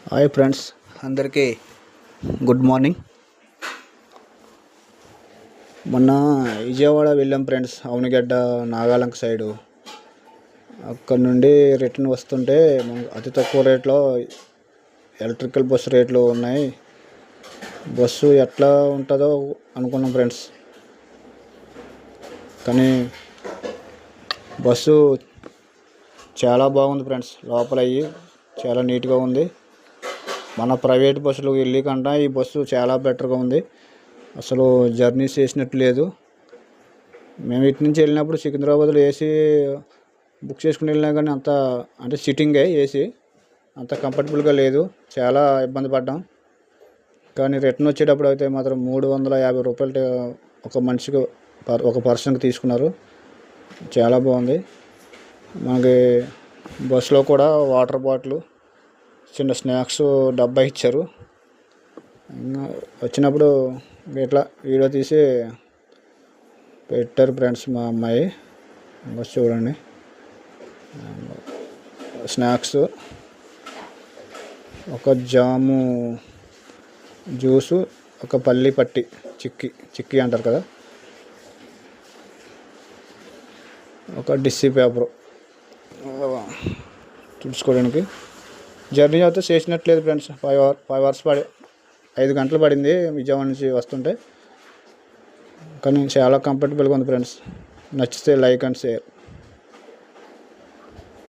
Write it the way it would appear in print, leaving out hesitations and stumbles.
Hi friends, అందరికీ good morning. మొన్న విజయవాడ వెళ్ళాం ఫ్రెండ్స్, అవనిగడ్డ నాగాలంక సైడు. అక్కడ నుండి రిటర్న్ వస్తుంటే అతి తక్కువ రేట్లో ఎలక్ట్రికల్ బస్సు రేట్లు ఉన్నాయి. బస్సు ఎట్లా ఉంటుందో అనుకున్నాం ఫ్రెండ్స్, కానీ బస్సు చాలా బాగుంది ఫ్రెండ్స్. లోపల అయ్యి చాలా నీట్గా ఉంది. మన ప్రైవేట్ బస్సులు వెళ్ళి కంటే ఈ బస్సు చాలా బెటర్గా ఉంది. అసలు జర్నీ చేసినట్టు లేదు. మేము ఇటు నుంచి వెళ్ళినప్పుడు సికింద్రాబాద్లో ఏసీ బుక్ చేసుకుని వెళ్ళినా కానీ అంటే సిట్టింగే ఏసీ అంత కంఫర్టబుల్గా లేదు. చాలా ఇబ్బంది పడ్డాం. కానీ రిటర్న్ వచ్చేటప్పుడు అయితే మాత్రం 350 రూపాయలు ఒక మనిషికి ఒక పర్సన్కి తీసుకున్నారు. చాలా బాగుంది. మనకి బస్సులో కూడా వాటర్ బాటిల్, చిన్న స్నాక్స్ డబ్బా ఇచ్చారు. వచ్చినప్పుడు ఇట్లా వీడియో తీసి పెట్టారు ఫ్రెండ్స్ మా అమ్మాయి. బస్ చూడండి, స్నాక్స్, ఒక జాము జ్యూసు, ఒక పల్లి పట్టి, చిక్కీ అంటారు కదా, ఒక డిస్సీ పేపరు తుడుచుకోవడానికి. జర్నీ అయితే చేసినట్లేదు ఫ్రెండ్స్. 5 అవర్స్ 5 గంటలు పడింది విజయవాడ నుంచి వస్తుంటే. కానీ చాలా కంఫర్టబుల్గా ఉంది ఫ్రెండ్స్. నచ్చితే లైక్ అండ్ షేర్.